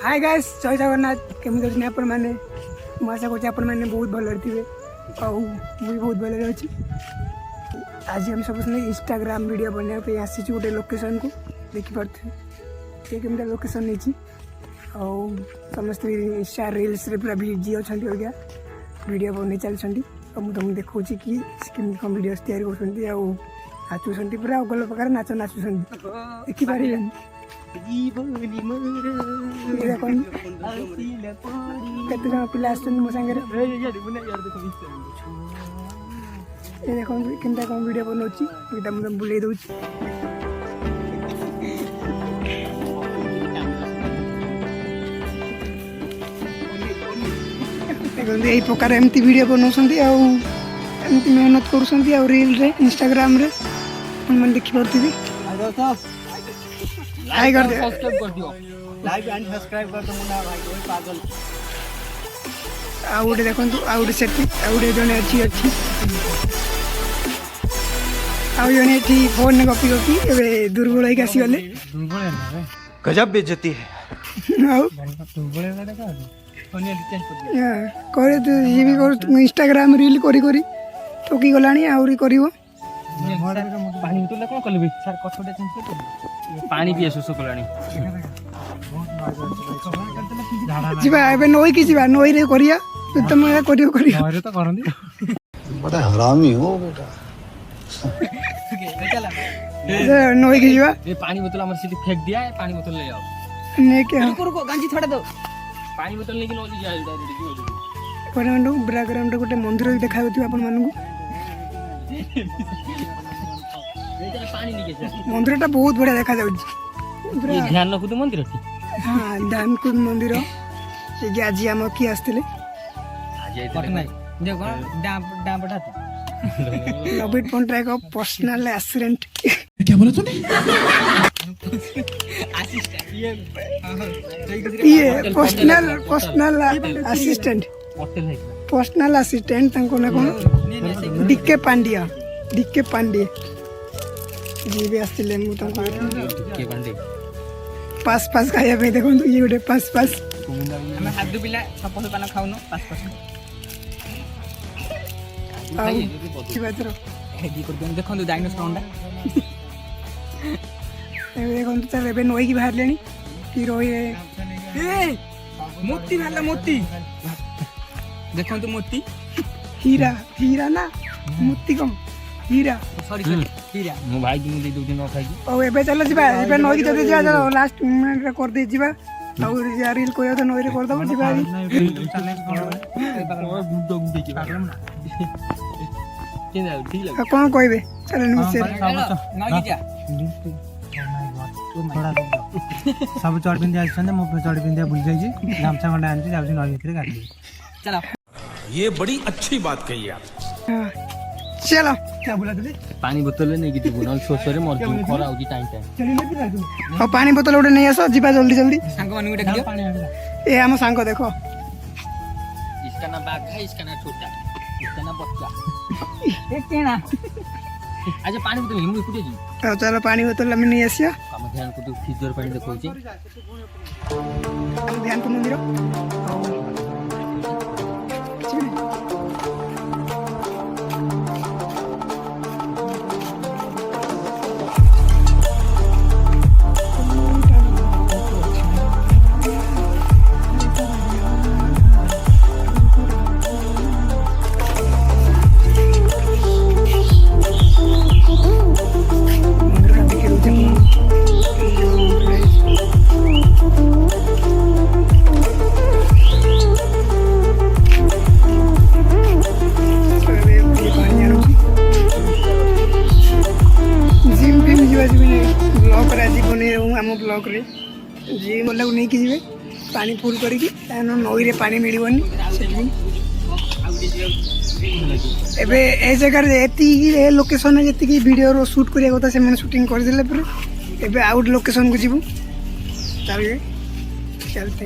Hi guys जय जगन्नाथ केमी अच्छे आपण मैंने मैं आशा कर बहुत भल थे मुझे बहुत भल अच्छी। आज हम सब इंस्टाग्राम वीडियो बनाने आसी गोटे लोकेशन को देखिपे केमता लोकेशन नहीं समस्त इंस्टा रिल्स पूरा बिजी अच्छा अगर वीडियो बन चलती तुमको देखा कि कम वीडियो तैयारी नाचुंट पूरा अगल प्रकार नाच नाचुंट देखिपारे केते जन पिला मो सांगे देख केमता कौन वीडियो बनाऊँ ये मुझे बुले दूसरी यही प्रकार एमती वीडियो बनाऊँगी एमती मेहनत कर रील रे इंस्टाग्राम रे मैंने देखिपे हाय कर दियो सब्सक्राइब कर दियो लाइक एंड सब्सक्राइब कर दो मुन्ना भाई कोई पागल आउडे देखंतु आउडे सेट आउडे जने अच्छी आउ जने थी फोन ने कॉपी एबे दुर्बल होई आसी गले दुर्बल है गजब बेइज्जती है आउ दुर्बल है का फोन चेंज कर दियो या करे तो ये भी कर इंस्टाग्राम रील करी ठोकी गलानी आउरी करिवो पानी बोतल कौन कलबी सर कथोटे चेंज कर दो पानी पिए सुसु कलानी जीवा एबे नई की जीवा नई रे करिया तुम या करियो अरे तो करंदी बड़ा हरामी हो बेटा चला नई की जीवा ये पानी बोतल हमर सीधी फेंक दिया है पानी बोतल ले आओ ने के रुको गांजी छोड़ दो पानी बोतल लेकिन ओली जाए डायरेक्ट की कोन बैकग्राउंड गोटे मंदिर देखा होती अपन मानू पानी नहीं मंदिर टा बहुत बढ़िया देखा जाउछ ये ध्यान रखु तो मंदिर थी हाँ ध्यानकुद मंदिर ये आज आम किए आसते आज ये देखो डाम बढ़ाते नवीन पट्टनायक पर्सनल असिस्टेंट क्या बोला तूने असिस्टेंट ये पर्सनल असिस्टेंट होटल है पर्सनल असिस्टेंट तंको ना कोन डीके पांडे जी भी आसले मु तंको के बंदे पास खाया पे देखो ये गोटे पास हमें हादू पिला सपोज पाना खाउनो पास की बात रो हेडी कर देन देखो डायनासोर अंडा ए देखो तो चल एबे नई की बाहर लेनी कि रोई ए मोती भाला मोती देखो तो मोती हीरा ना मोती कम हीरा सॉरी हीरा मो भाई दिन दे दो दिन न खाई ओ एबे चल जिबा एबे नई की जदे जा लास्ट मिनट रे कर दे जिबा और या रील कोया तो नई रे कर दबो जिबा गुड्डो गुड्डे के केन आउ ठीक लग कौन कहबे चल निसे ना की जा सब चढ़ पिंधि आछन मो चढ़ पिंधि भूल जाई गामछा खंडा आनती जाउछ नई भितर गाड़ी चलो ये बड़ी अच्छी बात कही आप हां चलो क्या बोला तूने पानी बोतल ले नहीं की नल सोसरे मर दिन खरा होगी टाइम और पानी बोतल उठे नहीं आसो जीवा जल्दी सांग मानु उठे दियो ए हम सांग देखो इसका ना बाघ है इसका ना छोटा इसका ना बच्चा एक केना आज पानी बोतल हिमु कुटे जी तो चलो पानी बोतल हम नहीं आसिया हम ध्यान को फ्रीजर पानी देखो छी हम ध्यान को मंदिर ब्लॉक रे जी मतलब नहीं कि जीवे पानी फुल करिकी नई रे पानी मिलबनी एबे ए जगह एती लोकेशन जी वीडियो रो शूट करिया कथा से मैंने शूटिंग कर देले पर एबे आउट लोकेशन को जीवु चलिए चलते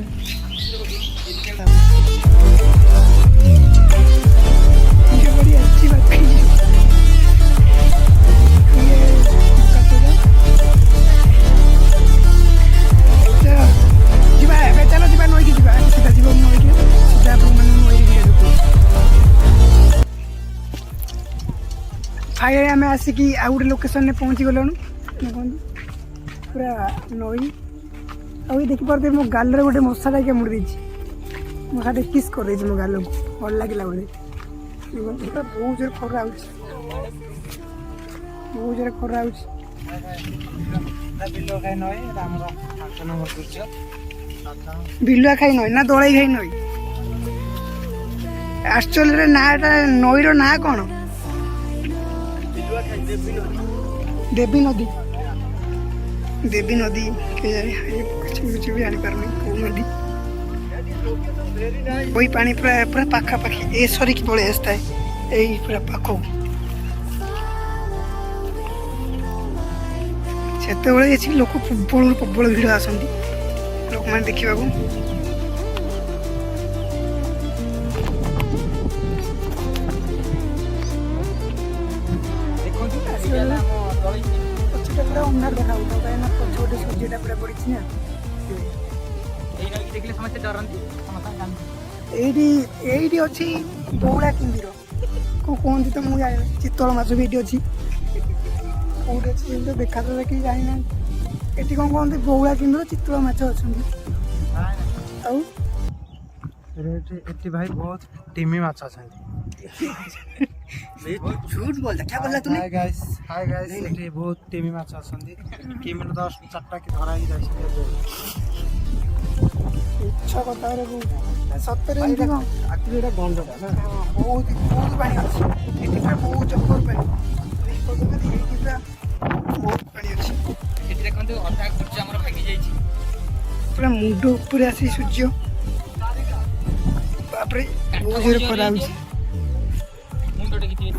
ये बड़ी अच्छी बात है चलो ଆସିକି ଆଉ ଗୋଟେ ଲୋକେସନରେ ପହଞ୍ଚି ଗଲୁଣୁ ଦେଖନ୍ତୁ ପୁରା ନଈ ଆଉ ଏଇ ଦେଖିପାରୁଥିବେ ମୋ ଗାଲରେ ଗୋଟେ ମଶାଟା କାମୁଡ଼ି ଦେଇଛି ମଶାଟେ କିସ୍ କରିଦେଇଛି ମୋ ଗାଲକୁ ଭଲ ଲାଗିଲା ବୋଧେ ଦେଖନ୍ତୁ ପୁରା ବହୁତ ଜୋରେ ଖରା ହେଉଛି ବହୁତ ଜୋରେ ଖରା ହେଉଛି ବିଲ ଖାଇ ନଈ ଏଇଟା ଆମର 8 ନମ୍ବର ଦୃଶ୍ୟ ବିଲୁଆ ଖାଇ ନଈ ନା ଦଳାଇ ଖାଇ ନଈ ଆକ୍ଚୁଆଲିରେ ନାଁଟା ନଈର ନାଁ କ'ଣ ଦେବୀ ନଦୀ ଦେବୀ ନଦୀ କେଜାଣି କିଛି ବି ଜାଣିପାରୁନି କେଉଁ ନଦୀ ওই ପାଣି ପୁରା ପୁରା ପାଖାପାଖି ଏ ସରିକି ପଳେଇ ଆସିଥାଏ ଏଇ ପୁରା ପାଖକୁ ସେତେବେଳେ ଏଠି ଲୋକ ପ୍ରବଳ ଭିଡ଼ ଆସନ୍ତି ଲୋକମାନେ ଦେଖିବାକୁ ପଛଟା ପୁରା ଅନ୍ଧାର ଦେଖାଯାଉଥିବ କାହିଁକିନା ପଛ ଗୋଟେ ସୂର୍ଯ୍ୟଟା ପୁରା ପଡ଼ିଛି ନା ଏଇ ନଈକି ଦେଖିଲେ ସମସ୍ତେ ଡରନ୍ତି ସମସ୍ତେ ଜାଣନ୍ତି ଏଇଠି ଅଛି ବଉଳା କୁମ୍ଭୀର କେଉଁ କୁହନ୍ତି ତ ମୁଁ ଜାଣିନି ଚିତ୍ତଳ ମାଛ ବି ଏଇଠି ଅଛି କେଉଁଠି ଅଛି ଏମିତି ଦେଖାଯାଉ କେହି ଜାଣିନାହାନ୍ତି ଏଠି କ'ଣ କୁହନ୍ତି ବଉଳା କୁମ୍ଭୀର ଚିତ୍ତଳ ମାଛ ଅଛନ୍ତି ଆଉ ଏଠି ଭାଇ ବହୁତ ଟିମି ମାଛ ଅଛନ୍ତି झूठ बोलता क्या बोला तूने ହାଇ ଗାଇସ୍ ଏଠି ବହୁତ ଟିମି ମାଛ ଅଛନ୍ତି କିମିର 10-4ଟା କି ଧରା ହେଇକି ଯାଇଛନ୍ତି ମିଛ କଥା ସତରେ ଏମିତି କ'ଣ ଆକ୍ଚୁଆଲି ଏଇଟା ଗଣ୍ଡଟା ନା ବହୁତ ବହୁତ ପାଣି ଅଛି ଏଠି ପୁରା ବହୁତ ଜବର ପାଣି ଏଇଠି ପୁରା ବହୁତ ପାଣି ଅଛି ଏଠି ଦେଖନ୍ତୁ ଅଧା ଖର୍ଚ୍ଚ ଆମର ଭାଙ୍ଗି ଯାଇଛି ପୁରା ମୁଣ୍ଡ ଉପରେ ଆସି ସୂର୍ଯ୍ୟ ତାପରେ ବହୁତ ଜୋରେ ଖରା ହେଉଛି ମୁଣ୍ଡ ଟେକିଥିବେ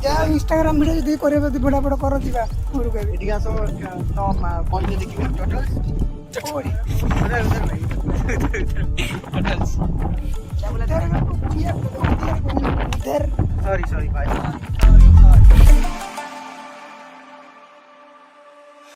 ଯାହା ଇନଷ୍ଟାଗ୍ରାମ ଭିଡ଼ିଓ ଯଦି କରିବ ଯଦି ବଡ଼ ବଡ଼ କର ଯିବା ଘରକୁ ଏବେ ଏଠିକି ଆସ ବନ୍ଦ ଦେଖିବା ଟୋଟାଲ ସରି ଭାଇ